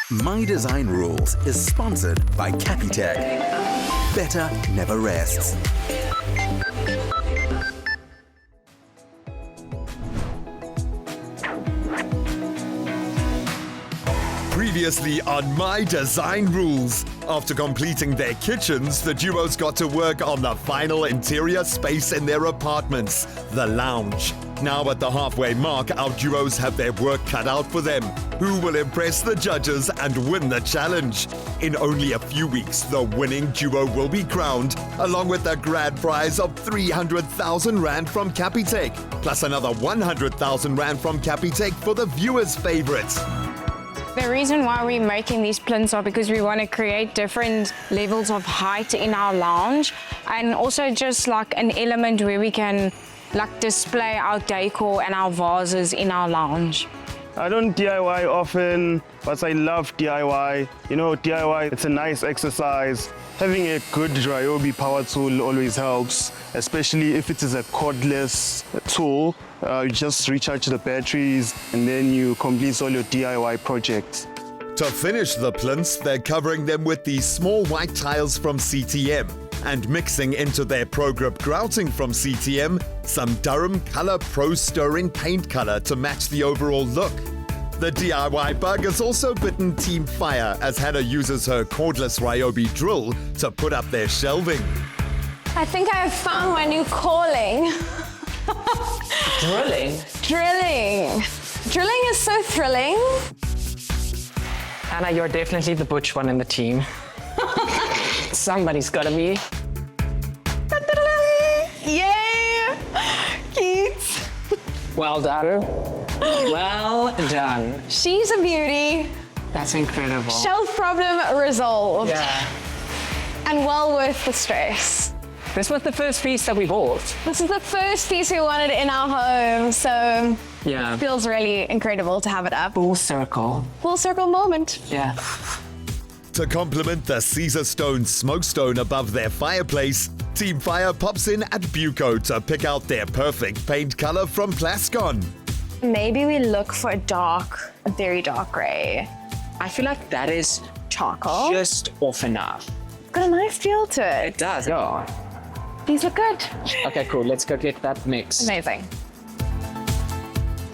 My Design Rules is sponsored by Capitec. Better never rests. Previously on My Design Rules. After completing their kitchens, the duos got to work on the final interior space in their apartments, the lounge. Now at the halfway mark, our duos have their work cut out for them. Who will impress the judges and win the challenge? In only a few weeks, the winning duo will be crowned, along with a grand prize of 300,000 Rand from Capitec, plus another 100,000 Rand from Capitec for the viewers' favorites. The reason why we're making these plinths are because we want to create different levels of height in our lounge, and also just like an element where we can like display our decor and our vases in our lounge. I don't DIY often, but I love DIY. You know, DIY, it's a nice exercise. Having a good Ryobi power tool always helps, especially if it is a cordless tool. You just recharge the batteries and then you complete all your DIY projects. To finish the plinths, they're covering them with these small white tiles from CTM and mixing into their Pro Grip grouting from CTM some Durham Colour Pro Stirring paint colour to match the overall look. The DIY bug has also bitten Team Fire as Hannah uses her cordless Ryobi drill to put up their shelving. I think I have found my new calling. Drilling? Drilling. Drilling is so thrilling. Hannah, you're definitely the butch one in the team. Somebody's gotta be. Yay! Keats. Well done. Well done. She's a beauty. That's incredible. Shelf problem resolved. Yeah. And well worth the stress. This was the first piece that we bought. This is the first piece we wanted in our home, so Yeah. it feels really incredible to have it up. Full circle. Full circle moment. Yeah. To complement the Caesar Stone smokestone above their fireplace, Team Fire pops in at Buco to pick out their perfect paint color from Plascon. Maybe we look for a very dark gray. I feel like that is Charcoal. just off enough. It's got a nice feel to it. It does. Yeah. These look good. Okay, cool. Let's go get that mix. Amazing.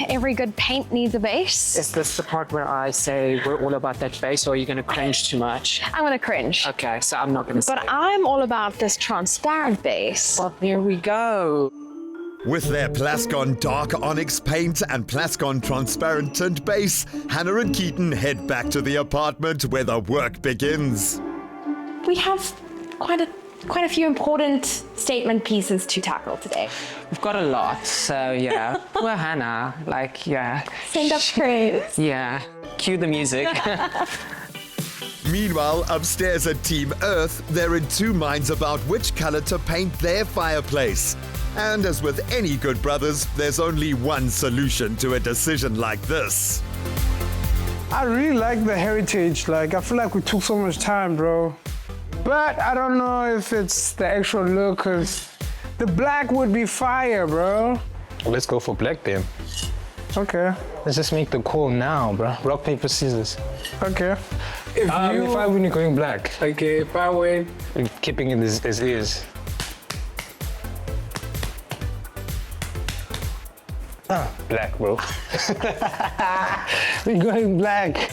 Every good paint needs a base. Is this the part where I say we're all about that base, or are you going to cringe too much? I'm gonna cringe. Okay, so I'm not going to say. But I'm all about this transparent base. Well, here we go. With their Plascon Dark Onyx paint and Plascon Transparent Tint base, Hannah and Keaton head back to the apartment where the work begins. We have quite a few important statement pieces to tackle today. We've got a lot, so yeah. Well, Hannah, like, yeah. Send up praise. Yeah. Cue the music. Meanwhile, upstairs at Team Earth, they're in two minds about which color to paint their fireplace. And as with any good brothers, there's only one solution to a decision like this. I really like the heritage. Like, I feel like we took so much time, bro. But I don't know if it's the actual look, because the black would be fire, bro. Let's go for black then. Okay, Let's just make the call now, bro. Rock, paper, scissors. okay. If If I win, you're going black. Okay, if I win. We're keeping it as is. Black, bro. We're going black.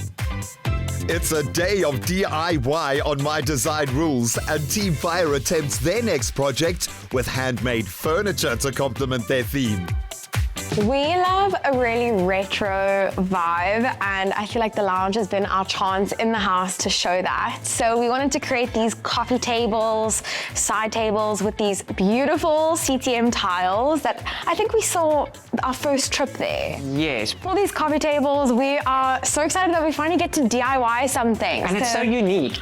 It's a day of DIY on My Design Rules, and Team Fire attempts their next project with handmade furniture to complement their theme. We love a really retro vibe, and I feel like the lounge has been our chance in the house to show that. So we wanted to create these coffee tables, side tables with these beautiful CTM tiles that I think we saw our first trip there. Yes. For these coffee tables, we are so excited that we finally get to DIY something. And it's so unique.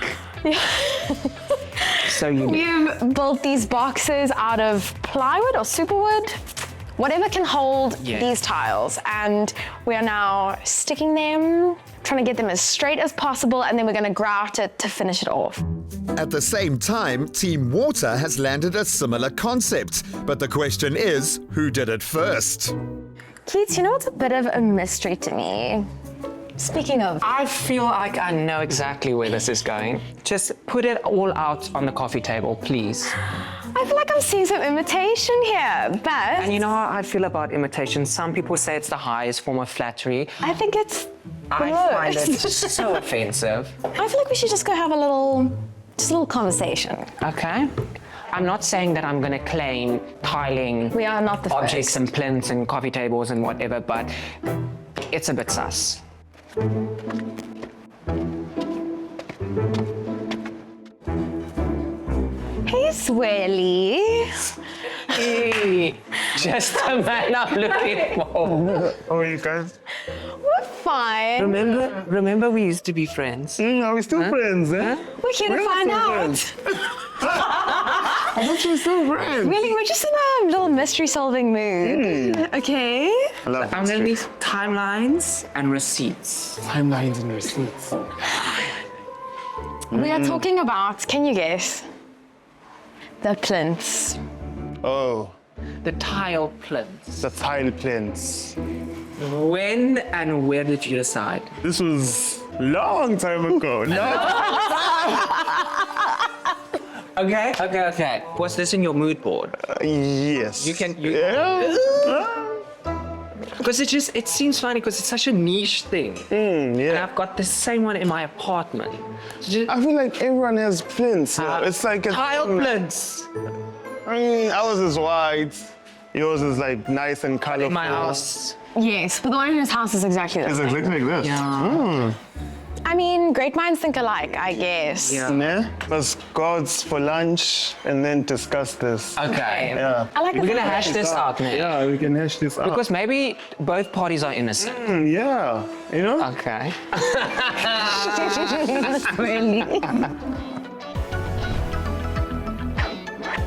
So unique. We've built these boxes out of plywood or superwood, whatever can hold these tiles, and we are now sticking them, trying to get them as straight as possible, and then we're going to grout it to finish it off. At the same time, Team Water has landed a similar concept, but the question is, who did it first? Keats, you know what's a bit of a mystery to me? Speaking of, I feel like I know exactly where this is going. Just put it all out on the coffee table, please. I feel like I'm seeing some imitation here, but And you know how I feel about imitation? Some people say it's the highest form of flattery. I think it's I find it so offensive. I feel like we should just go have a little conversation. Okay. I'm not saying that I'm gonna claim tiling We are not the objects first. and plinths and coffee tables and whatever, but it's a bit sus. Hey, Swirly. Hey, just the man I'm looking for. Oh, you guys? We're fine. Remember we used to be friends? Are we still friends, eh? We're here to We're find still out. friends. I thought you were still friends. Really, we're just in a little mystery-solving mood. Okay. I love I'm gonna need timelines and receipts. timelines and receipts. We are talking about, can you guess? The plinths. Oh, The tile plinths. the tile plinths. When and where did you decide? This was long time ago. Okay. Was this in your mood board? Yes. Yeah. Because it seems funny because it's such a niche thing. And Yeah. I've got the same one in my apartment. I feel like everyone has plinths. It's like a Tile plinths. I mean, ours is white. Yours is like nice and colorful. In my house. Yes, but the one in his house is exactly It's this. exactly like this. Yeah. I mean, great minds think alike, I guess. Yeah. Yeah. Let's go out for lunch and then discuss this. Okay. Yeah. I like We're gonna hash this out, man. Yeah, we can hash this out. Because maybe both parties are innocent. Yeah, you know? Okay.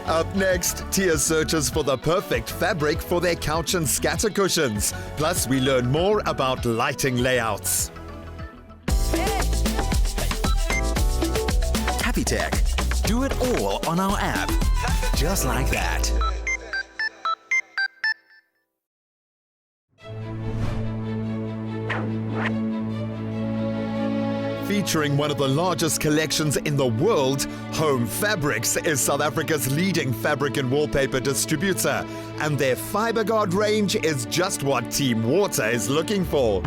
Up next, Tia searches for the perfect fabric for their couch and scatter cushions. Plus, we learn more about lighting layouts. Capitec. Do it all on our app. Just like that. Featuring one of the largest collections in the world, Home Fabrics is South Africa's leading fabric and wallpaper distributor, and their FiberGuard range is just what Team Water is looking for.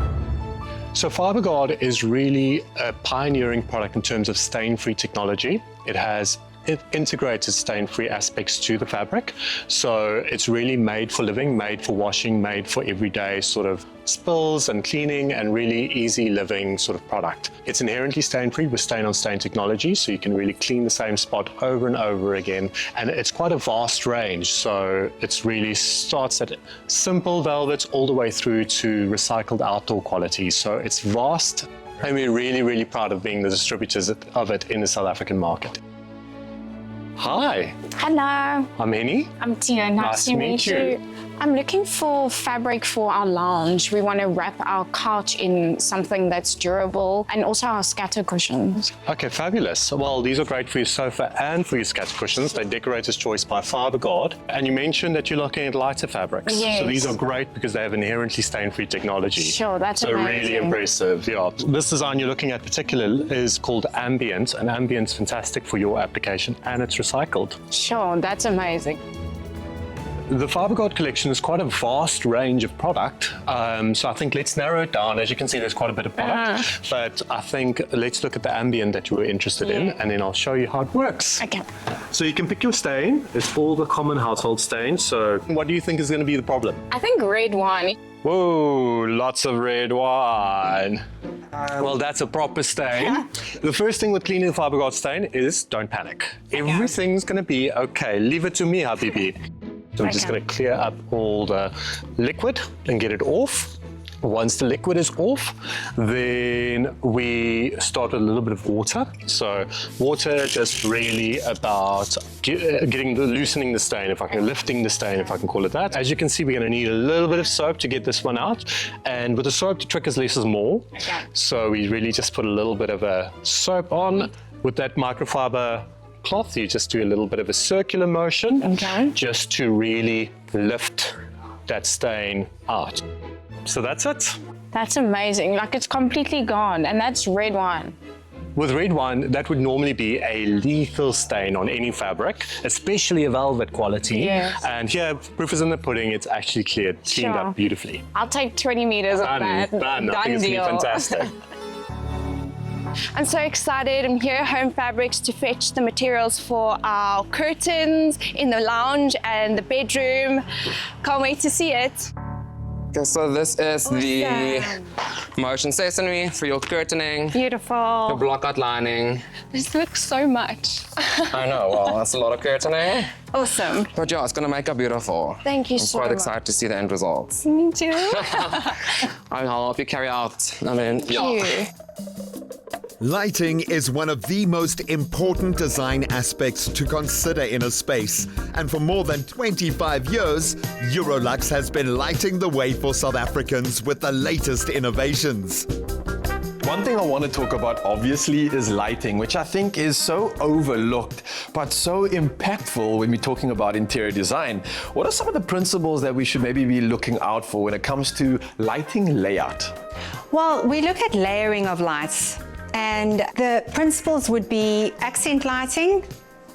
So FiberGuard is really a pioneering product in terms of stain-free technology. It integrated stain-free aspects to the fabric. So it's really made for living, made for washing, made for everyday sort of spills and cleaning and really easy living sort of product. It's inherently stain-free with stain-on-stain technology, so you can really clean the same spot over and over again. And it's quite a vast range. So it's really starts at simple velvets all the way through to recycled outdoor quality. So it's vast, and we're really, really proud of being the distributors of it in the South African market. Hi, Hello, I'm Henny. I'm Tia. Nice to meet you. I'm looking for fabric for our lounge. We want to wrap our couch in something that's durable and also our scatter cushions. Okay, fabulous. Well, these are great for your sofa and for your scatter cushions. They're Decorator's Choice by FiberGuard. And you mentioned that you're looking at lighter fabrics. Yes. So these are great because they have inherently stain-free technology. Sure, that's so amazing. really impressive, yeah. This design you're looking at particularly is called Ambient, and Ambient's fantastic for your application, and it's recycled. Sure, that's amazing. The FiberGuard collection is quite a vast range of product, so I think let's narrow it down. As you can see, there's quite a bit of product, but I think let's look at the ambient that you were interested in, and then I'll show you how it works. Okay. So you can pick your stain. It's all the common household stains. So what do you think is going to be the problem? I think red wine. Whoa, lots of red wine. Well, that's a proper stain. The first thing with cleaning the FiberGuard stain is don't panic. Everything's going to be okay. Leave it to me, Habibi. So I'm just going to clear up all the liquid and get it off. Once the liquid is off, then we start with a little bit of water. So water just really about loosening the stain, lifting the stain, if I can call it that. As you can see, we're going to need a little bit of soap to get this one out. And with the soap, the trick is less is more. So we really just put a little bit of a soap on with that microfiber cloth. You just do a little bit of a circular motion just to really lift that stain out. So that's it. That's amazing. Like it's completely gone, and that's red wine. With red wine, that would normally be a lethal stain on any fabric, especially a velvet quality. Yes. And here, proof is in the pudding, it's actually cleaned Sure. up beautifully. I'll take 20 meters of that. Done. I think it's gonna be fantastic. I'm so excited. I'm here at Home Fabrics to fetch the materials for our curtains in the lounge and the bedroom. Can't wait to see it. Okay, so this is the motion sesame for your curtaining, your Beautiful. block outlining. This looks so much. I know, well, that's a lot of curtaining. Awesome. But yeah, it's gonna make it beautiful. Thank you I'm so quite much. excited to see the end results. Me too. I'll help you carry out. I mean, Thank yeah. you. Lighting is one of the most important design aspects to consider in a space, and for more than 25 years, Eurolux has been lighting the way for South Africans with the latest innovations. One thing I want to talk about, obviously, is lighting, which I think is so overlooked, but so impactful when we're talking about interior design. What are some of the principles that we should maybe be looking out for when it comes to lighting layout? Well, we look at layering of lights, and the principles would be accent lighting,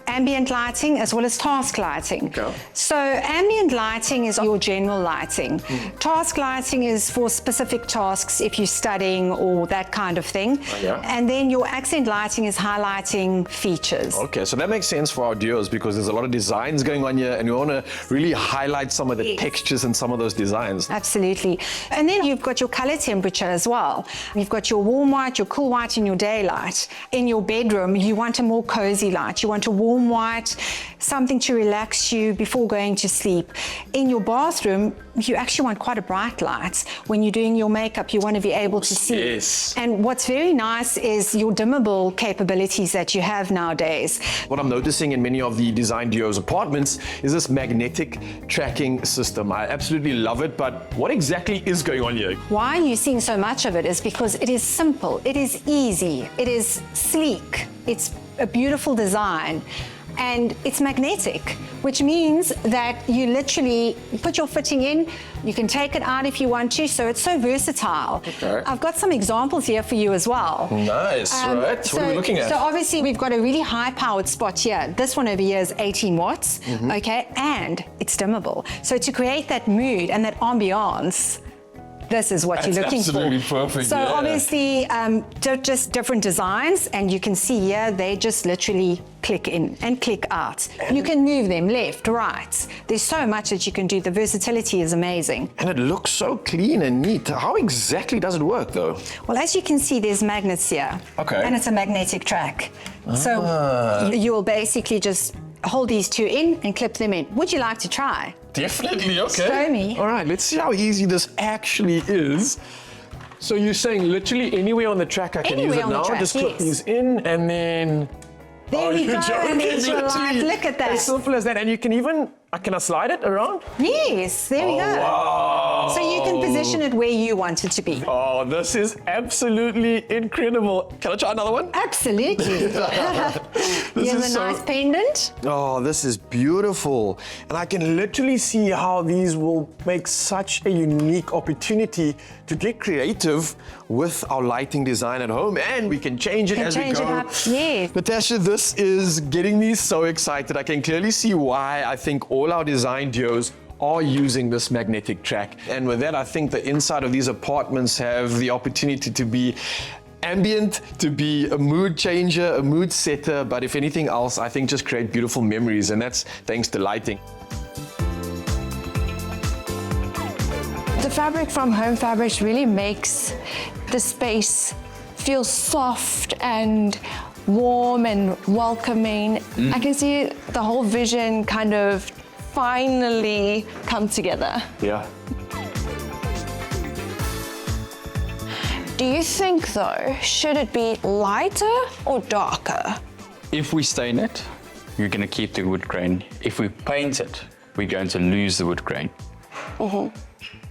ambient lighting, as well as task lighting. Okay. So ambient lighting is your general lighting. Task lighting is for specific tasks if you're studying or that kind of thing. Yeah. And then your accent lighting is highlighting features. Okay, so that makes sense for our viewers because there's a lot of designs going on here and we want to really highlight some of the textures and some of those designs. Absolutely. And then you've got your color temperature as well. You've got your warm white, your cool white, and your daylight. In your bedroom, you want a more cozy light. You want a warm white, something to relax you before going to sleep. In your bathroom, you actually want quite a bright light. When you're doing your makeup, you want to be able to see. Yes. And what's very nice is your dimmable capabilities that you have nowadays. What I'm noticing in many of the Design Duo's apartments is this magnetic tracking system. I absolutely love it, but what exactly is going on here? Why you're seeing so much of it is because it is simple, it is easy, it is sleek, it's a beautiful design, and it's magnetic, which means that you literally put your fitting in, you can take it out if you want to, so it's so versatile. Okay. I've got some examples here for you as well. Nice, right? What are we looking at? So obviously we've got a really high powered spot here. This one over here is 18 watts, okay, and it's dimmable. So to create that mood and that ambiance, this is what That's you're looking absolutely for. perfect, So yeah. obviously, just different designs, and you can see here, they just literally click in and click out. You can move them left, right. There's so much that you can do. The versatility is amazing. And it looks so clean and neat. How exactly does it work though? Well, as you can see, there's magnets here. Okay. And it's a magnetic track. So you will basically just hold these two in and clip them in. Would you like to try? Definitely, okay. Show me. All right, let's see how easy this actually is. So you're saying literally anywhere on the track I can use Anywhere it on the now? track, Just clip yes. these in and then... There we you're go, joking. and there's your light. Literally Look at that. As simple as that. And you can even... Can I slide it around? Yes, there we go. Wow. So you can position it where you want it to be. Oh, this is absolutely incredible. Can I try another one? Absolutely. Here's is a so- nice pendant. Oh, this is beautiful. And I can literally see how these will make such a unique opportunity to get creative with our lighting design at home. And we can change it Can as change we it go. up, yes. Natasha, this is getting me so excited. I can clearly see why I think all our design duos are using this magnetic track. And with that, I think the inside of these apartments have the opportunity to be ambient, to be a mood changer, a mood setter, but if anything else, I think just create beautiful memories, and that's thanks to lighting. The fabric from Home Fabrics really makes the space feel soft and warm and welcoming. I can see the whole vision kind of finally come together. Yeah. Do you think though, should it be lighter or darker? If we stain it, you're going to keep the wood grain. If we paint it, we're going to lose the wood grain.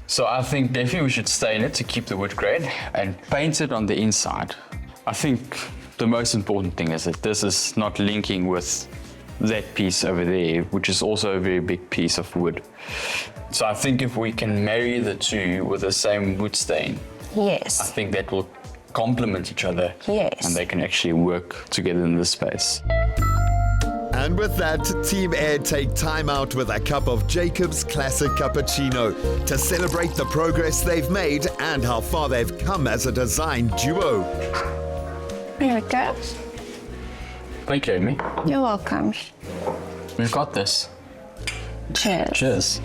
So I think definitely we should stain it to keep the wood grain and paint it on the inside. I think the most important thing is that this is not linking with that piece over there, which is also a very big piece of wood. So I think if we can marry the two with the same wood stain, Yes. I think that will complement each other. Yes. And they can actually work together in this space. And with that, Team Air take time out with a cup of Jacob's Classic Cappuccino to celebrate the progress they've made and how far they've come as a design duo. Here we go. Thank you, Amy. You're welcome. We've got this. Cheers. Cheers.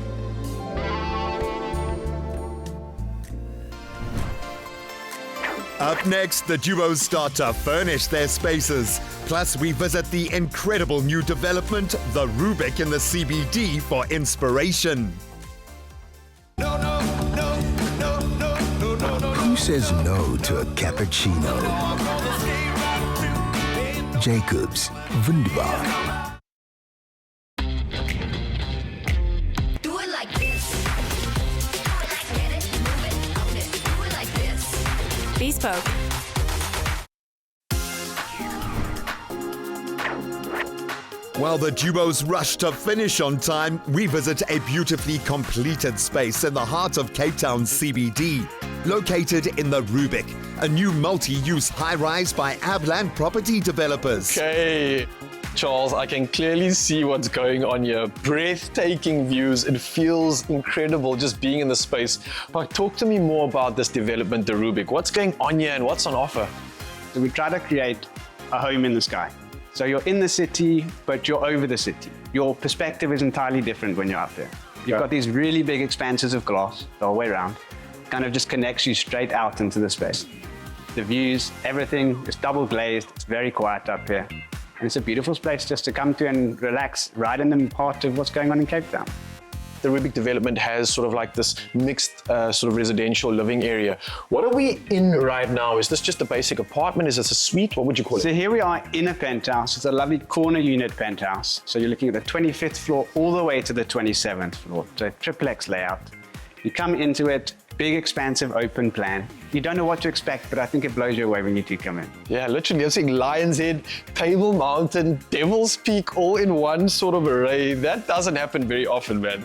Up next, the duos start to furnish their spaces. Plus, we visit the incredible new development, the Rubik in the CBD, for inspiration. Who says no to a cappuccino? Jacob's Wunderbar. Do it like this. Do it like get it, move it, own it. Do it like this. Bespoke. While the duos rush to finish on time, we visit a beautifully completed space in the heart of Cape Town's CBD. Located in the Rubik, a new multi-use high-rise by Abland property developers. Okay, Charles, I can clearly see what's going on here. Breathtaking views. It feels incredible just being in the space. But talk to me more about this development, the Rubik. What's going on here and what's on offer? So we try to create a home in the sky. So you're in the city, but you're over the city. Your perspective is entirely different when you're up there. You've got these really big expanses of glass the whole way around. Kind of just connects you straight out into the space. The views, everything is double glazed. It's very quiet up here. And it's a beautiful place just to come to and relax right in the heart of what's going on in Cape Town. The Rubik development has sort of like this mixed sort of residential living area. What are we in right now? Is this just a basic apartment? Is this a suite? What would you call it? So here we are in a penthouse. It's a lovely corner unit penthouse. So you're looking at the 25th floor all the way to the 27th floor. So a triplex layout. You come into it, big, expansive, open plan. You don't know what to expect, but I think it blows you away when you do come in. Yeah, literally, I'm seeing Lion's Head, Table Mountain, Devil's Peak, all in one sort of array. That doesn't happen very often, man.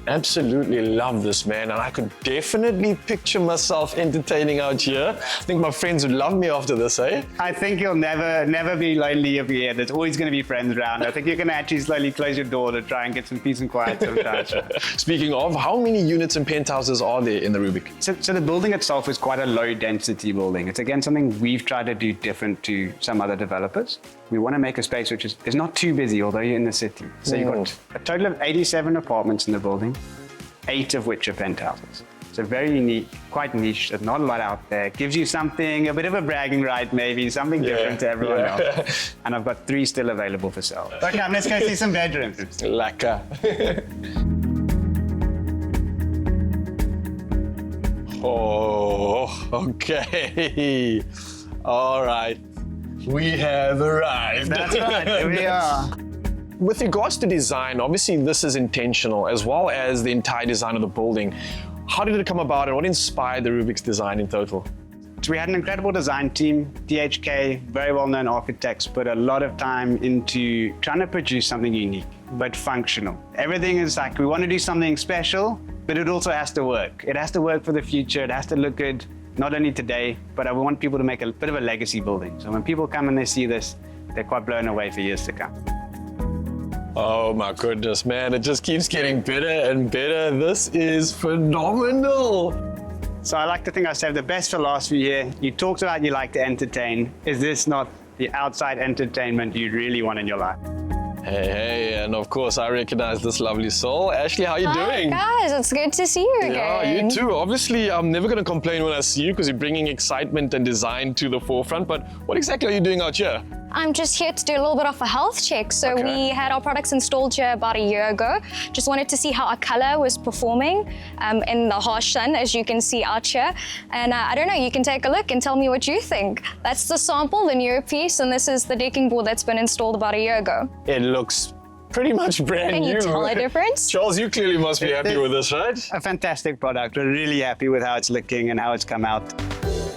Absolutely love this, man, and I could definitely picture myself entertaining out here. I think my friends would love me after this, eh? I think you'll never be lonely if you're here. There's always going to be friends around. I think you're going to actually slowly close your door to try and get some peace and quiet sometimes. Speaking of, how many units and penthouses are there in the Rubik? So the building itself is quite a low-density building. It's, again, something we've tried to do different to some other developers. We want to make a space which is not too busy, although you're in the city. So you've got a total of 87 apartments in the building, 8 of which are penthouses. So very unique, quite niche. There's not a lot out there. Gives you something, a bit of a bragging right maybe, something different to everyone else. And I've got 3 still available for sale. Okay, let's go see some bedrooms. Lekker. Oh, okay. All right. We have arrived. That's right, here we are. With regards to design, obviously this is intentional, as well as the entire design of the building. How did it come about and what inspired the Rubik's design in total? So we had an incredible design team. DHK, very well-known architects, put a lot of time into trying to produce something unique, but functional. Everything is like, we want to do something special, but it also has to work. It has to work for the future. It has to look good, not only today, but I want people to make a bit of a legacy building. So when people come and they see this, they're quite blown away for years to come. Oh my goodness, man, it just keeps getting better and better. This is phenomenal. So I like to think I saved the best for last for you. You talked about you like to entertain. Is this not the outside entertainment you really want in your life? Hey, and of course I recognize this lovely soul. Ashley, how are you doing? Guys, it's good to see you again. Yeah, you too. Obviously, I'm never going to complain when I see you because you're bringing excitement and design to the forefront. But what exactly are you doing out here? I'm just here to do a little bit of a health check. So we had our products installed here about a year ago. Just wanted to see how our color was performing in the harsh sun, as you can see out here. And I don't know, you can take a look and tell me what you think. That's the sample, the newer piece, and this is the decking board that's been installed about a year ago. It looks pretty much brand new. Can you tell a difference? Charles, you clearly must be happy with this, right? A fantastic product. We're really happy with how it's looking and how it's come out.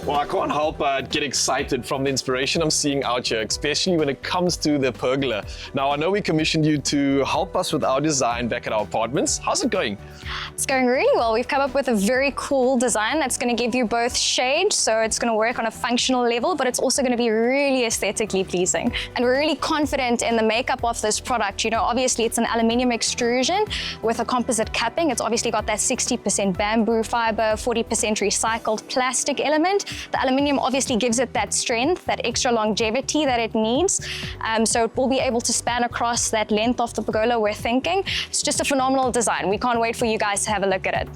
Well, I can't help but get excited from the inspiration I'm seeing out here, especially when it comes to the pergola. Now, I know we commissioned you to help us with our design back at our apartments. How's it going? It's going really well. We've come up with a very cool design that's going to give you both shade, so it's going to work on a functional level, but it's also going to be really aesthetically pleasing. And we're really confident in the makeup of this product. You know, obviously it's an aluminium extrusion with a composite capping. It's obviously got that 60% bamboo fiber, 40% recycled plastic element. The aluminium obviously gives it that strength, that extra longevity that it needs. So it will be able to span across that length of the pergola we're thinking. It's just a phenomenal design. We can't wait for you guys to have a look at it.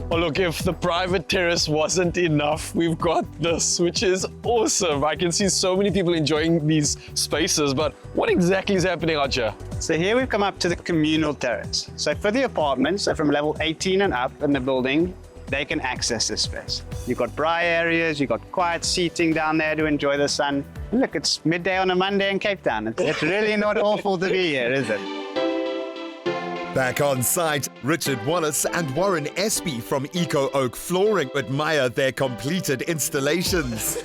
Well, look, if the private terrace wasn't enough, we've got this, which is awesome. I can see so many people enjoying these spaces, but what exactly is happening out here? So here we've come up to the communal terrace. So for the apartments, so from level 18 and up in the building, they can access this space. You've got braai areas, you've got quiet seating down there to enjoy the sun. Look, it's midday on a Monday in Cape Town. It's really not awful to be here, is it? Back on site, Richard Wallace and Warren Espy from Eco Oak Flooring admire their completed installations.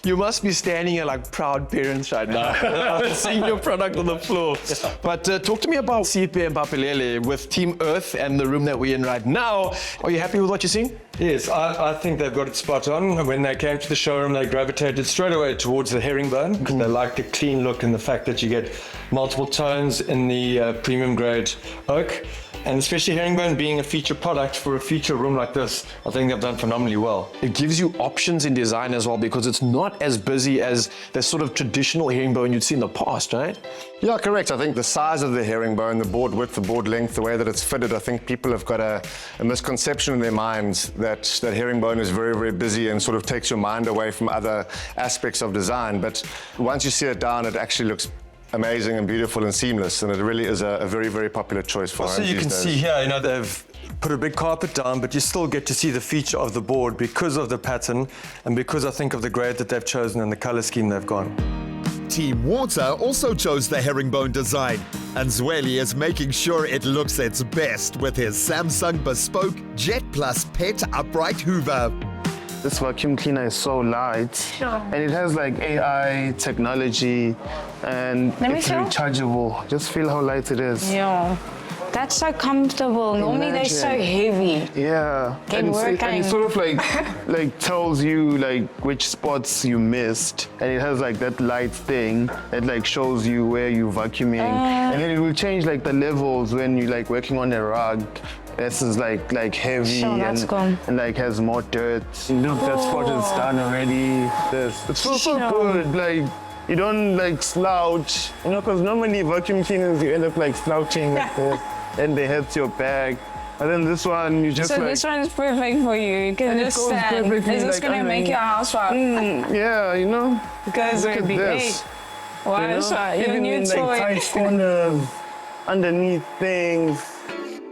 You must be standing here like proud parents right now, seeing your product on the floor. But talk to me about Sipe and Papelele with Team Earth and the room that we're in right now. Are you happy with what you're seeing? Yes, I think they've got it spot on. When they came to the showroom, they gravitated straight away towards the herringbone because they like the clean look and the fact that you get multiple tones in the premium grade oak. And especially herringbone being a feature product for a feature room like this, I think they've done phenomenally well. It gives you options in design as well because it's not as busy as the sort of traditional herringbone you'd see in the past, right? Yeah, correct. I think the size of the herringbone, the board width, the board length, the way that it's fitted, I think people have got a misconception in their minds that herringbone is very, very busy and sort of takes your mind away from other aspects of design. But once you see it down, it actually looks amazing and beautiful and seamless, and it really is a very, very popular choice for Also, homes you can these days. see here, you know, they've put a big carpet down, but you still get to see the feature of the board because of the pattern and because I think of the grade that they've chosen and the color scheme they've gone. Team Water also chose the herringbone design, and Zweli is making sure it looks its best with his Samsung bespoke Jet Plus Pet Upright Hoover. This vacuum cleaner is so light, and it has like AI technology, and it's rechargeable. Just feel how light it is. Yeah. That's so comfortable. Normally they're so heavy. Yeah, and it sort of like tells you like which spots you missed, and it has like that light thing that like shows you where you're vacuuming, and then it will change like the levels when you like working on a rug. This is like heavy and like has more dirt. Look, that spot is done already. It's so good. Like you don't like slouch, you know, because normally vacuum cleaners you end up like slouching like this, and they hurt your back. But then this one, you just so this one is perfect for you. You can just stand. Is this gonna make your house rock? Yeah, you know. Because look it'll at be this. great. Wow, that's right. Your Even new in toy. like tight corners, underneath things.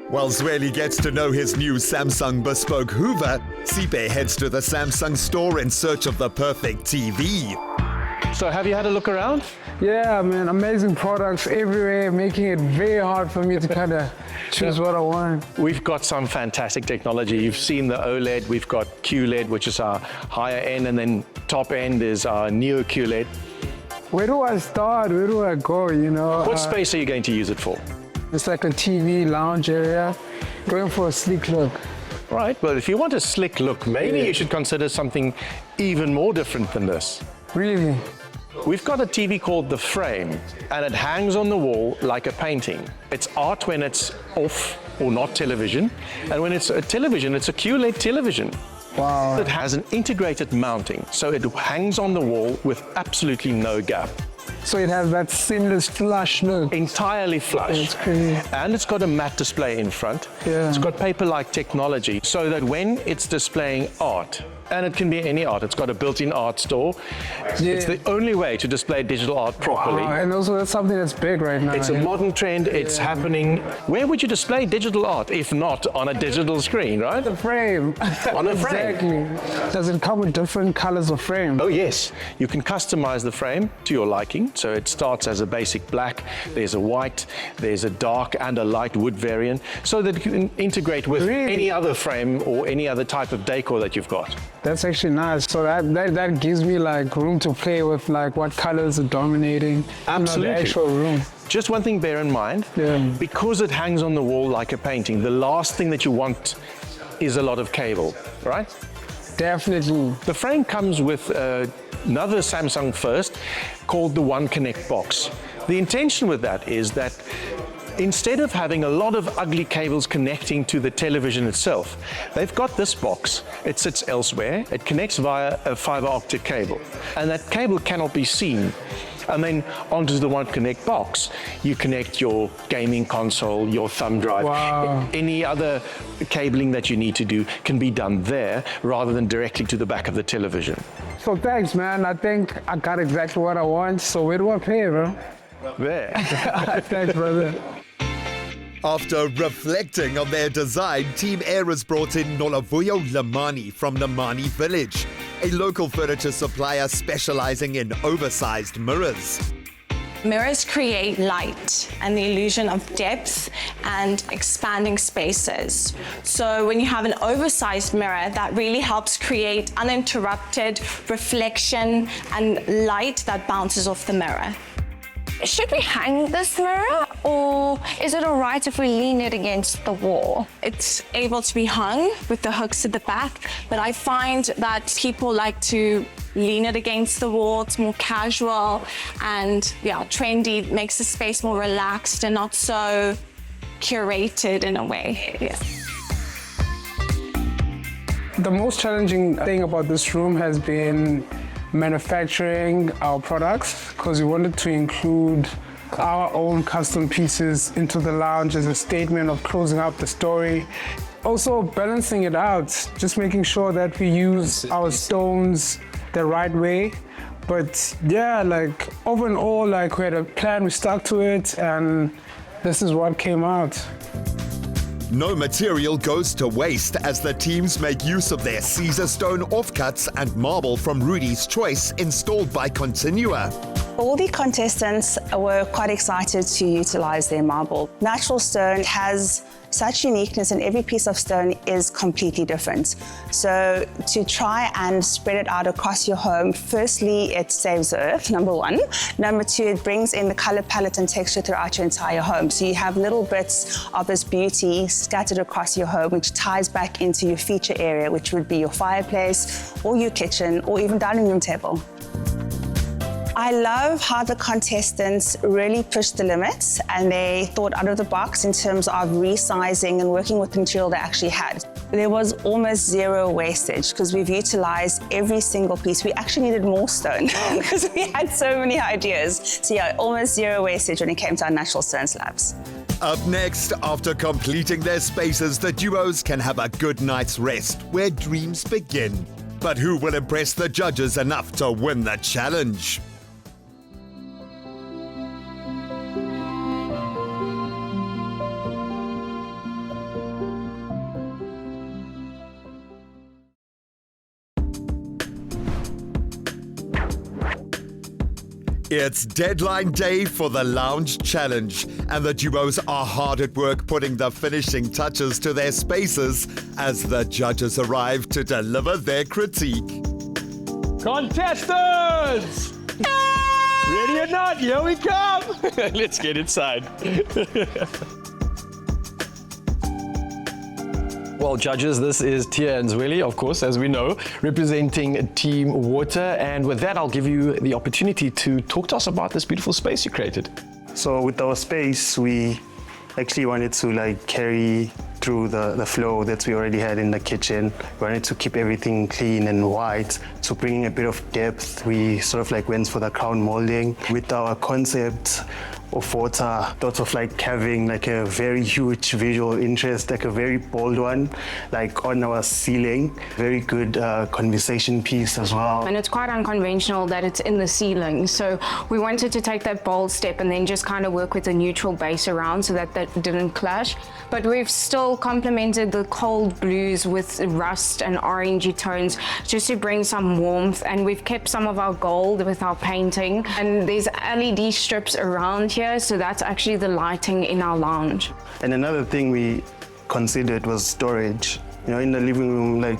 While Zweli gets to know his new Samsung bespoke Hoover, Sipe heads to the Samsung store in search of the perfect TV. So have you had a look around? Yeah, man, amazing products everywhere, making it very hard for me to kind of choose what I want. We've got some fantastic technology. You've seen the OLED, we've got QLED, which is our higher end, and then top end is our Neo QLED. Where do I start? Where do I go, you know? What space are you going to use it for? It's like a TV lounge area, going for a sleek look. Right, well, if you want a slick look, maybe you should consider something even more different than this. Really? We've got a TV called The Frame, and it hangs on the wall like a painting. It's art when it's off or not television, and when it's a television, it's a QLED television. Wow. It has an integrated mounting, so it hangs on the wall with absolutely no gap. So it has that seamless flush look. Entirely flush. It's crazy. And it's got a matte display in front. Yeah. It's got paper-like technology so that when it's displaying art, and it can be any art, it's got a built-in art store. Yeah. It's the only way to display digital art properly. Wow, and also that's something that's big right now. It's a modern trend, it's happening. Where would you display digital art if not on a digital screen, right? The frame. On a frame. Exactly. Does it come with different colors of frame? Oh yes, you can customize the frame to your liking. So it starts as a basic black, there's a white, there's a dark and a light wood variant, so that you can integrate with any other frame or any other type of decor that you've got. That's actually nice. So that gives me like room to play with like what colors are dominating. Absolutely. The actual room. Just one thing bear in mind, because it hangs on the wall like a painting, the last thing that you want is a lot of cable, right? Definitely. The frame comes with another Samsung First called the One Connect box. The intention with that is that instead of having a lot of ugly cables connecting to the television itself, they've got this box. It sits elsewhere. It connects via a fiber optic cable, and that cable cannot be seen. And then onto the One Connect box, you connect your gaming console, your thumb drive. Wow. Any other cabling that you need to do can be done there rather than directly to the back of the television. So thanks, man. I think I got exactly what I want. So where do I pay, bro? There. Thanks, brother. After reflecting on their design, Team Air has brought in Nolavuyo Lamani from Lamani Village, a local furniture supplier specializing in oversized mirrors. Mirrors create light and the illusion of depth and expanding spaces. So when you have an oversized mirror, that really helps create uninterrupted reflection and light that bounces off the mirror. Should we hang this mirror, or is it all right if we lean it against the wall? It's able to be hung with the hooks at the back, but I find that people like to lean it against the wall. It's more casual and trendy. It makes the space more relaxed and not so curated in a way. Yeah. The most challenging thing about this room has been manufacturing our products, because we wanted to include our own custom pieces into the lounge as a statement of closing out the story. Also balancing it out, just making sure that we use our stones the right way. But yeah, like over and all, like we had a plan, we stuck to it, and this is what came out. No material goes to waste as the teams make use of their Caesar stone offcuts and marble from Rudy's Choice installed by Continua. All the contestants were quite excited to utilize their marble. Natural stone has such uniqueness, and every piece of stone is completely different. So to try and spread it out across your home, firstly, it saves the earth, number one. Number two, it brings in the color palette and texture throughout your entire home. So you have little bits of this beauty scattered across your home, which ties back into your feature area, which would be your fireplace or your kitchen or even dining room table. I love how the contestants really pushed the limits and they thought out of the box in terms of resizing and working with the material they actually had. There was almost zero wastage because we've utilized every single piece. We actually needed more stone because we had so many ideas. So yeah, almost zero wastage when it came to our natural stone slabs. Up next, after completing their spaces, the duos can have a good night's rest where dreams begin. But who will impress the judges enough to win the challenge? It's deadline day for the Lounge Challenge, and the duos are hard at work putting the finishing touches to their spaces as the judges arrive to deliver their critique. Contestants! Ready or not, here we come! Let's get inside. Well, judges, this is Tia and Zweli, of course, as we know, representing Team Water. And with that, I'll give you the opportunity to talk to us about this beautiful space you created. So with our space, we actually wanted to carry through the flow that we already had in the kitchen. We wanted to keep everything clean and white. So bringing a bit of depth, we sort of went for the crown molding. With our concept, of water. Thought of like having like a very huge visual interest, like a very bold one, like on our ceiling. Very good conversation piece as well. And it's quite unconventional that it's in the ceiling. So we wanted to take that bold step and then just kind of work with a neutral base around so that that didn't clash. But we've still complemented the cold blues with rust and orangey tones just to bring some warmth. And we've kept some of our gold with our painting. And there's LED strips around here, so that's actually the lighting in our lounge. And another thing we considered was storage. You know, in the living room, like,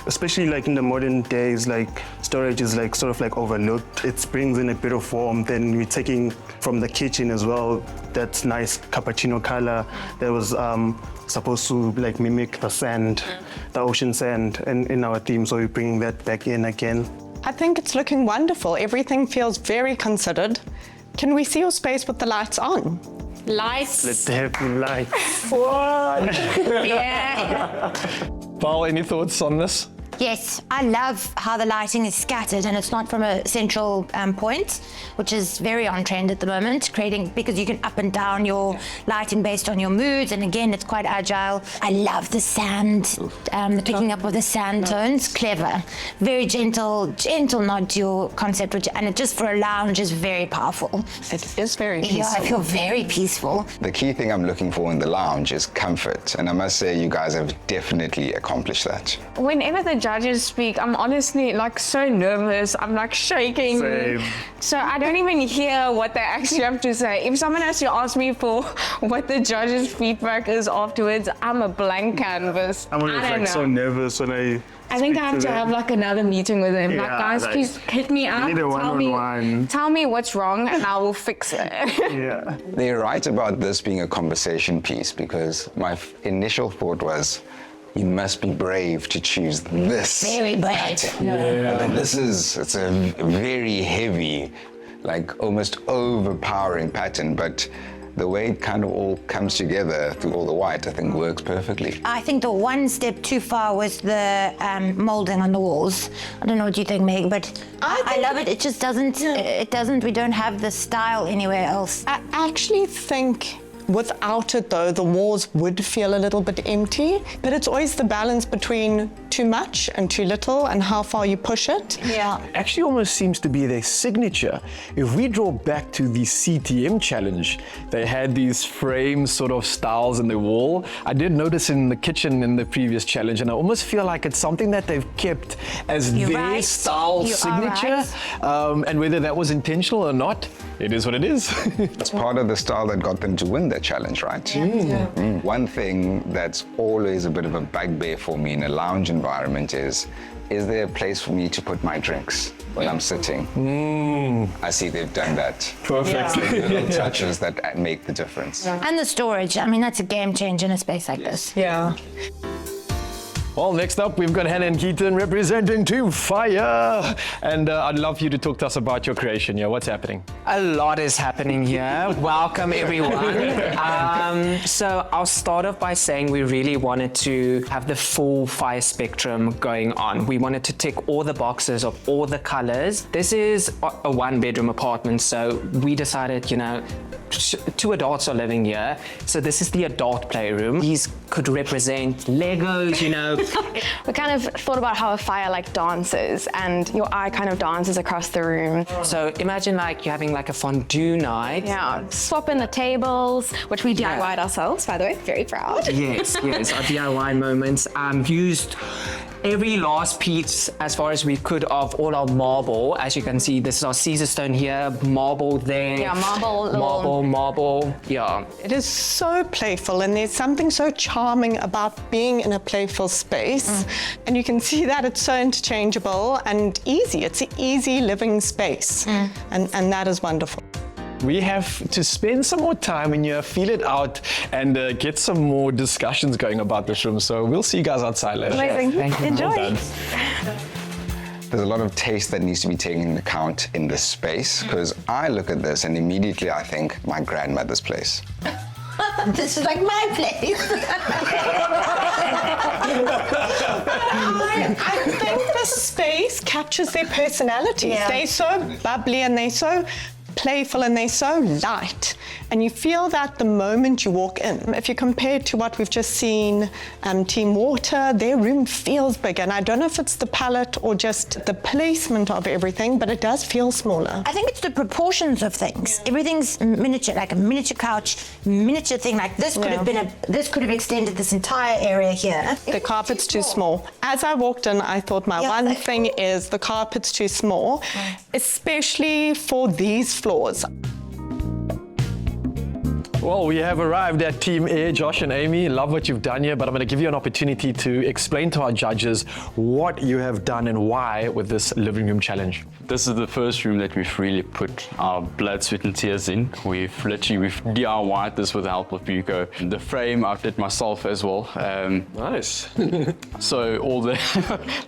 especially like in the modern days, like storage is like sort of like overlooked. It brings in a bit of warmth, and we're taking from the kitchen as well that nice cappuccino color that was supposed to like mimic the sand, the ocean sand in our theme. So we're bringing that back in again. I think it's looking wonderful. Everything feels very considered. Can we see your space with the lights on? Lights. Let's have the lights. Yeah. Val, any thoughts on this? Yes, I love how the lighting is scattered and it's not from a central point, which is very on trend at the moment, because you can up and down your lighting based on your moods, and again, it's quite agile. I love the sand, the picking up of the sand tones, clever. Very gentle nod to your concept, and it just for a lounge is very powerful. It is very peaceful. Yeah, I feel very peaceful. The key thing I'm looking for in the lounge is comfort, and I must say you guys have definitely accomplished that. Whenever the judges speak, I'm honestly like so nervous. I'm like shaking. Same. So I don't even hear what they actually have to say. If someone has to ask me for what the judges' feedback is afterwards, I'm a blank canvas. I'm always like so nervous when I think I have to have like another meeting with them. Like, guys, like, please hit me up. need a one-on-one. Tell me what's wrong and I will fix it. Yeah. They're right about this being a conversation piece, because my initial thought was, you must be brave to choose this. Very brave. pattern. But it's a very heavy, like almost overpowering pattern, but the way it kind of all comes together through all the white, I think works perfectly. I think the one step too far was the molding on the walls. I don't know what you think, Meg, but I love it. It just doesn't, we don't have the style anywhere else. I actually think without it, though, the walls would feel a little bit empty, but it's always the balance between too much and too little and how far you push it. Yeah. Actually almost seems to be their signature. If we draw back to the CTM challenge, they had these frame sort of styles in the wall. I did notice in the kitchen in the previous challenge, and I almost feel like it's something that they've kept as their style signature. And whether that was intentional or not, it is what it is. It's part of the style that got them to win that challenge, right? One thing that's always a bit of a bugbear for me in a lounge environment is there a place for me to put my drinks when I'm sitting? I see they've done that. Perfectly. Little touches that make the difference. And the storage, I mean, that's a game changer in a space like this. Yeah. Well, next up, we've got Hannah and Keaton representing Team Fire. And I'd love for you to talk to us about your creation here. What's happening? A lot is happening here. Welcome, everyone. So I'll start off by saying we really wanted to have the full fire spectrum going on. We wanted to tick all the boxes of all the colors. This is a one-bedroom apartment, so we decided, you know, two adults are living here. So this is the adult playroom. These could represent Legos, you know. We kind of thought about how a fire like dances, and your eye kind of dances across the room. So imagine like you're having like a fondue night. Yeah, swap in the tables, which we DIY'd ourselves, by the way, very proud. Yes, our DIY moments. Used every last piece as far as we could of all our marble. As you can see, this is our Caesar stone here, marble there. Yeah, marble. Yeah. It is so playful, and there's something so charming about being in a playful space. And you can see that it's so interchangeable and easy. It's an easy living space. And that is wonderful. We have to spend some more time in here, feel it out, and get some more discussions going about this room. So we'll see you guys outside later. Amazing. Thank you. Enjoy. Well done. There's a lot of taste that needs to be taken into account in this space, because I look at this and immediately I think my grandmother's place. This is like my place. I think the space captures their personalities. Yeah. They're so bubbly and they're so playful and they're so light. And you feel that the moment you walk in. If you compare it to what we've just seen, Team Water, their room feels bigger. And I don't know if it's the palette or just the placement of everything, but it does feel smaller. I think it's the proportions of things. Everything's miniature, like a miniature couch, miniature thing. Like this could have been this could have extended this entire area here. The carpet's too small. As I walked in, I thought my one thing is the carpet's too small, especially for these floors. Well, we have arrived at Team A, Josh and Amy. Love what you've done here, but I'm going to give you an opportunity to explain to our judges what you have done and why with this living room challenge. This is the first room that we've really put our blood, sweat and tears in. We've DIY'd this with the help of Buco. The frame I did myself as well. Nice. So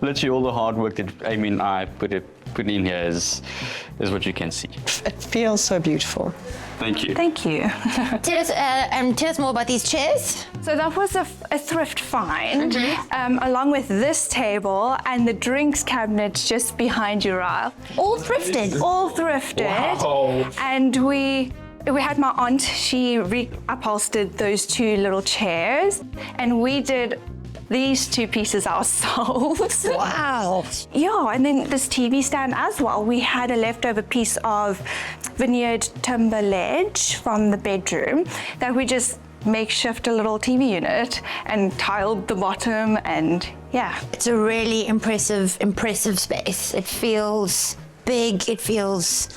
literally all the hard work that Amy and I put in here is what you can see. It feels so beautiful. Thank you. Thank you. Tell us more about these chairs. So that was a thrift find, along with this table and the drinks cabinet just behind you, Ryle. All thrifted? All thrifted. Wow. And we had my aunt, she upholstered those two little chairs, and we did these two pieces ourselves. Wow. Yeah, and then this TV stand as well. We had a leftover piece of veneered timber ledge from the bedroom that we just makeshift a little TV unit and tiled the bottom, and yeah. It's a really impressive space. It feels big, it feels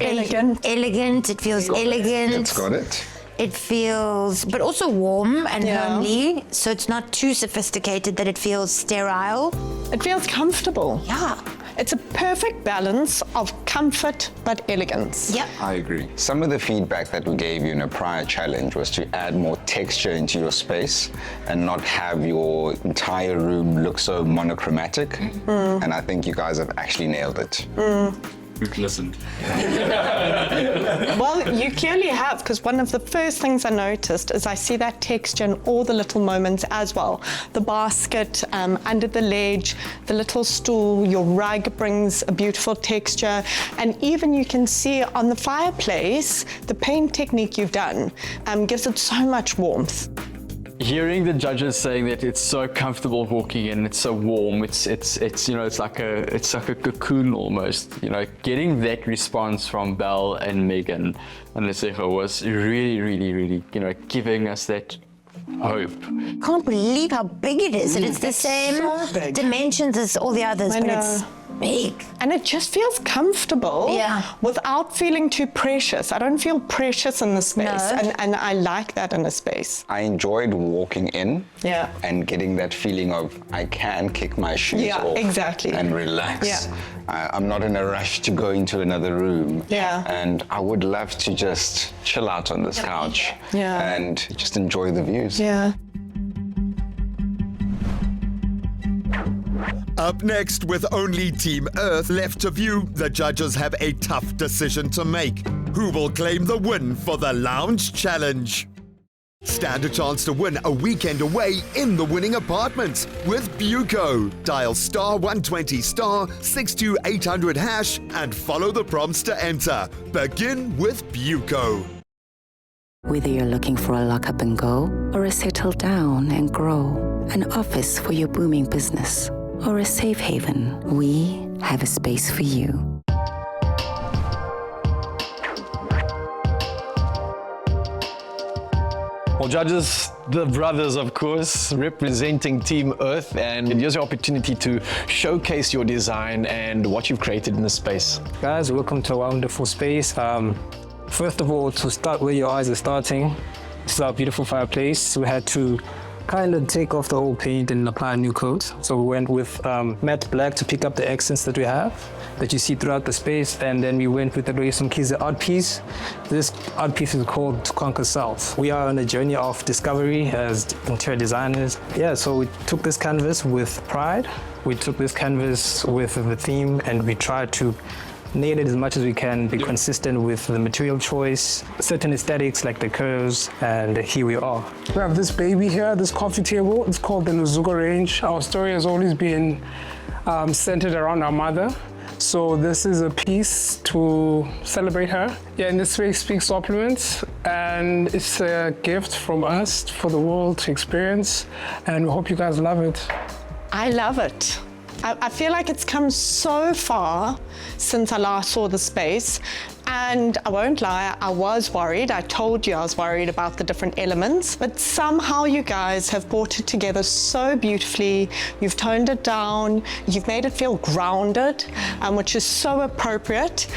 elegant, it feels elegant. It's got it. It feels, but also warm and homely, so it's not too sophisticated that it feels sterile. It feels comfortable. Yeah. It's a perfect balance of comfort but elegance. Yep. I agree. Some of the feedback that we gave you in a prior challenge was to add more texture into your space and not have your entire room look so monochromatic. And I think you guys have actually nailed it. We've listened. Well, you clearly have, because one of the first things I noticed is I see that texture in all the little moments as well. The basket under the ledge, the little stool, your rug brings a beautiful texture, and even you can see on the fireplace, the paint technique you've done gives it so much warmth. Hearing the judges saying that it's so comfortable walking in, it's so warm, it's like a cocoon almost. Getting that response from Belle and Megan and Lesejo was really, giving us that hope. Can't believe how big it is, and it's the same dimensions as all the others, but it's big. And it just feels comfortable without feeling too precious. I don't feel precious in the space, and I like that in a space. I enjoyed walking in and getting that feeling of I can kick my shoes off and relax. I'm not in a rush to go into another room. And I would love to just chill out on this couch and just enjoy the views. Up next, with only Team Earth left to view, the judges have a tough decision to make. Who will claim the win for the Lounge Challenge? Stand a chance to win a weekend away in the winning apartment with Buco. Dial *120 *62800# and follow the prompts to enter. Begin with Buco. Whether you're looking for a lock up and go or a settle down and grow, an office for your booming business, or a safe haven, we have a space for you. Well, judges, the brothers, of course, representing Team Earth, and here's your opportunity to showcase your design and what you've created in the space. Guys, welcome to our wonderful space. First of all, to start where your eyes are starting, this is our beautiful fireplace. We had to kind of take off the old paint and apply a new coat. So we went with matte black to pick up the accents that we have, that you see throughout the space. And then we went with the Rayson Kiza art piece. This art piece is called To Conquer Self. We are on a journey of discovery as interior designers. So we took this canvas with pride. We took this canvas with the theme, and we tried to nail it as much as we can, be consistent with the material choice, certain aesthetics like the curves, and here we are. We have this baby here, this coffee table. It's called the Luzuko range. Our story has always been centered around our mother. So this is a piece to celebrate her. Yeah, in this way, Speaks Supplements, and it's a gift from us for the world to experience, and we hope you guys love it. I love it. I feel like it's come so far since I last saw the space, and I won't lie, I was worried. I told you I was worried about the different elements, but somehow you guys have brought it together so beautifully. You've toned it down, you've made it feel grounded, which is so appropriate.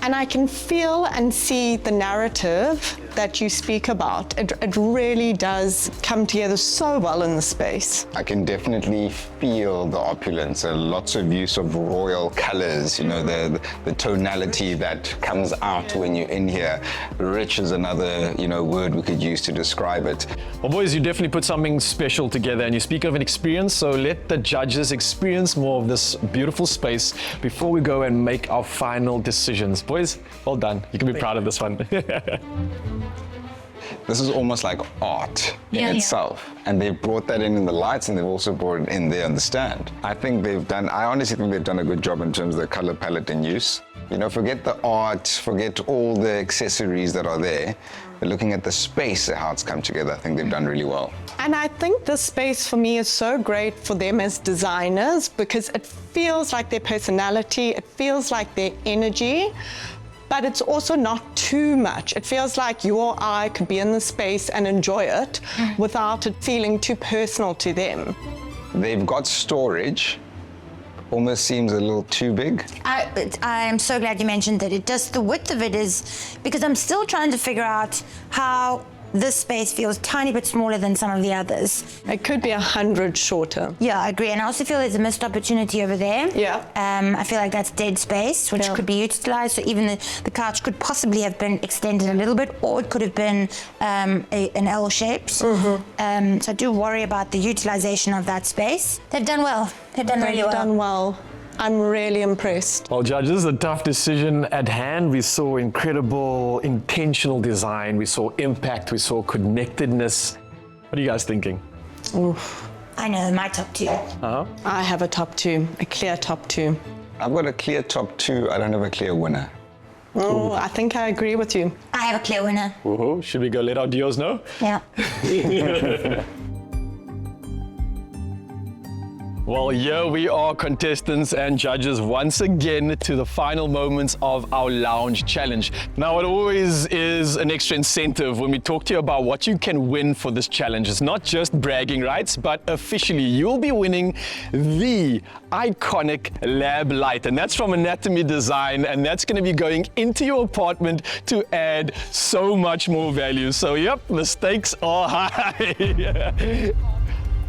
And I can feel and see the narrative that you speak about. It really does come together so well in the space. I can definitely feel the opulence and lots of use of royal colors, you know, the tonality that comes out when you're in here. Rich is another, you know, word we could use to describe it. Well, boys, you definitely put something special together, and you speak of an experience, so let the judges experience more of this beautiful space before we go and make our final decisions. Boys, well done. You can be proud of this one. This is almost like art in itself. And they've brought that in the lights, and they've also brought it in there on the stand. I honestly think they've done a good job in terms of the color palette and use. You know, forget the art, forget all the accessories that are there. But looking at the space, how it's come together, I think they've done really well. And I think this space for me is so great for them as designers, because it feels like their personality, it feels like their energy, but it's also not too much. It feels like you or I could be in the space and enjoy it without it feeling too personal to them. They've got storage, almost seems a little too big. I'm so glad you mentioned that. The width of it is, because I'm still trying to figure out how this space feels a tiny bit smaller than some of the others. It could be 100 shorter. Yeah, I agree. And I also feel there's a missed opportunity over there. Yeah. I feel like that's dead space, which could be utilized. So even the couch could possibly have been extended a little bit, or it could have been an L shape. So I do worry about the utilization of that space. They've done well. They've done really well. They've done well. I'm really impressed. Well, judges, this is a tough decision at hand. We saw incredible intentional design, we saw impact, we saw connectedness. What are you guys thinking? Oof. I know, my top two. I have a top two, a clear top two. I've got a clear top two, I don't have a clear winner. Oh, I think I agree with you. I have a clear winner. Woohoo. Should we go let our duos know? Yeah. Well, here we are, contestants and judges, once again to the final moments of our lounge challenge. Now, it always is an extra incentive when we talk to you about what you can win for this challenge. It's not just bragging rights, but officially you'll be winning the iconic lab light, and that's from Anatomy Design, and that's going to be going into your apartment to add so much more value. So, yep, the stakes are high.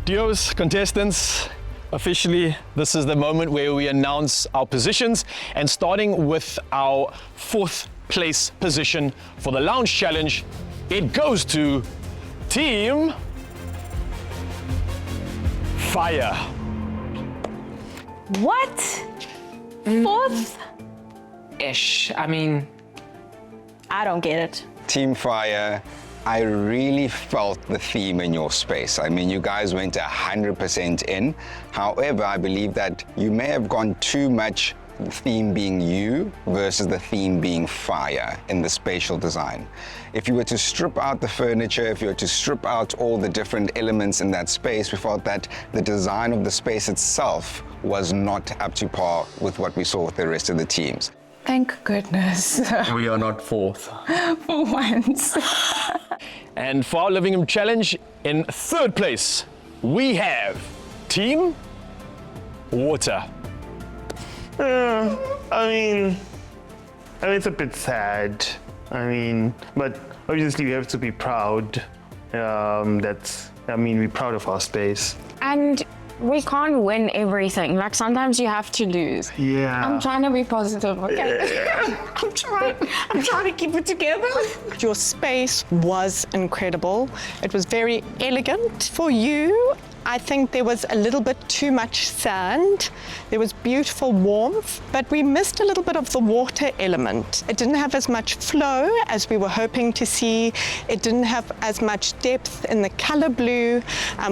Duos, contestants, officially, this is the moment where we announce our positions, and starting with our 4th place position for the lounge challenge, it goes to Team Fire. What? 4th? Ish. I mean, I don't get it. Team Fire, I really felt the theme in your space. I mean, you guys went 100% in. However, I believe that you may have gone too much theme being you versus the theme being fire in the spatial design. If you were to strip out the furniture, if you were to strip out all the different elements in that space, we felt that the design of the space itself was not up to par with what we saw with the rest of the teams. Thank goodness. We are not 4th. For once. And for our Living Room Challenge, in 3rd place, we have Team Water. I mean, it's a bit sad. But obviously we have to be proud. We're proud of our space. And we can't win everything. Like, sometimes you have to lose. Yeah. I'm trying to be positive, okay? I'm trying to keep it together. Your space was incredible. It was very elegant for you. I think there was a little bit too much sand. There was beautiful warmth, but we missed a little bit of the water element. It didn't have as much flow as we were hoping to see. It didn't have as much depth in the color blue.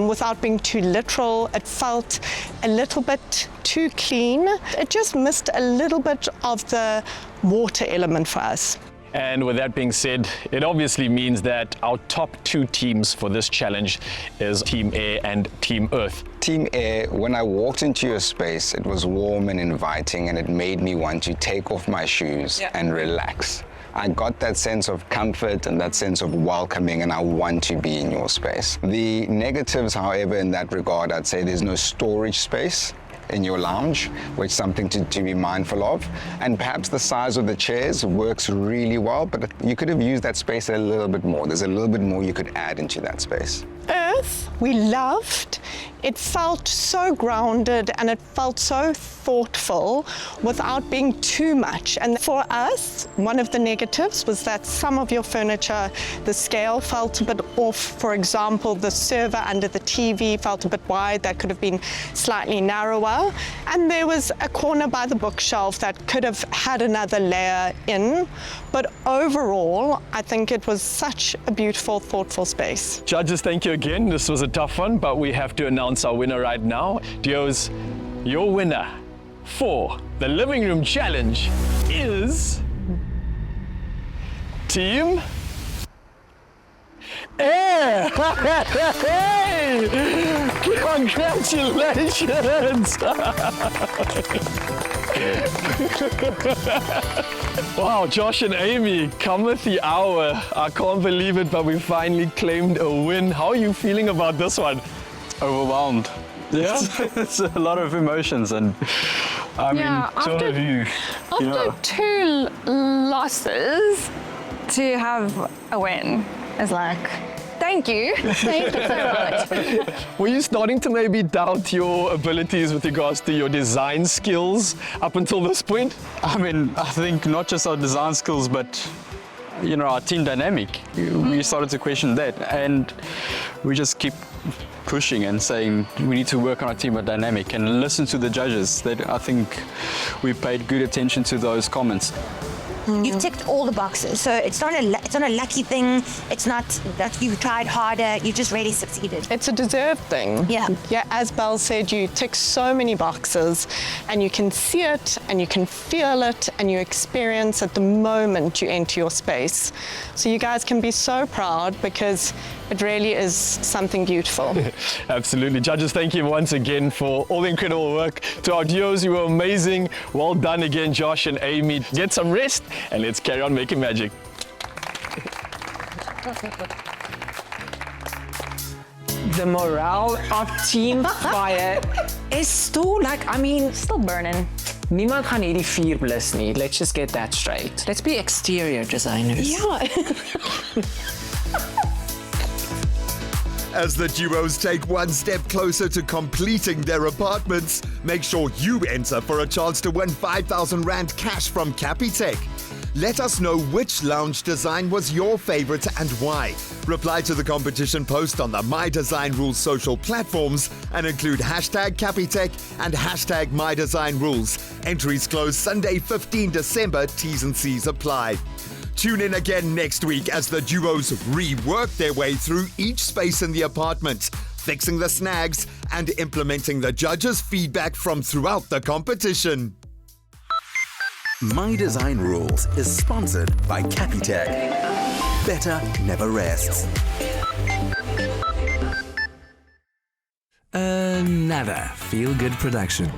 Without being too literal, it felt a little bit too clean. It just missed a little bit of the water element for us. And with that being said, it obviously means that our top 2 teams for this challenge is Team Air and Team Earth. Team Air, when I walked into your space, it was warm and inviting, and it made me want to take off my shoes and relax. I got that sense of comfort and that sense of welcoming, and I want to be in your space. The negatives, however, in that regard, I'd say there's no storage space in your lounge, which is something to be mindful of. And perhaps the size of the chairs works really well, but you could have used that space a little bit more. There's a little bit more you could add into that space. Earth, we loved. It felt so grounded and it felt so thoughtful without being too much. And for us, one of the negatives was that some of your furniture, the scale felt a bit off. For example, the server under the TV felt a bit wide. That could have been slightly narrower. And there was a corner by the bookshelf that could have had another layer in. But overall, I think it was such a beautiful, thoughtful space. Judges, thank you again. This was a tough one, but we have to announce our winner right now. Dios, your winner for the Living Room Challenge is Team Air. Hey! Congratulations! Wow, Josh and Amy, come with the hour. I can't believe it, but we finally claimed a win. How are you feeling about this one? Overwhelmed. Yeah, it's a lot of emotions, and I mean, sort of you. After 2 losses, to have a win is like, thank you. Thank you so much. Were you starting to maybe doubt your abilities with regards to your design skills up until this point? I mean, I think not just our design skills, but our team dynamic. We started to question that, and we just keep pushing and saying we need to work on our team dynamic and listen to the judges. I think we paid good attention to those comments. You've ticked all the boxes, so it's not a lucky thing. It's not that you tried harder. You just really succeeded. It's a deserved thing. Yeah. Yeah. As Belle said, you tick so many boxes, and you can see it, and you can feel it, and you experience it the moment you enter your space. So you guys can be so proud because it really is something beautiful. Absolutely. Judges, thank you once again for all the incredible work. To our duos, you were amazing. Well done again, Josh and Amy. Get some rest and let's carry on making magic. The morale of Team Fire is still still burning. Niemand gaan hierdie vuur blus nie. Let's just get that straight. Let's be exterior designers. Yeah. As the duos take one step closer to completing their apartments, make sure you enter for a chance to win 5,000 Rand cash from Capitec. Let us know which lounge design was your favorite and why. Reply to the competition post on the My Design Rules social platforms and include #Capitec and #MyDesignRules. Entries close Sunday, 15 December. T's and C's apply. Tune in again next week as the duos rework their way through each space in the apartment, fixing the snags and implementing the judges' feedback from throughout the competition. My Design Rules is sponsored by Capitec. Better never rests. Another feel-good production.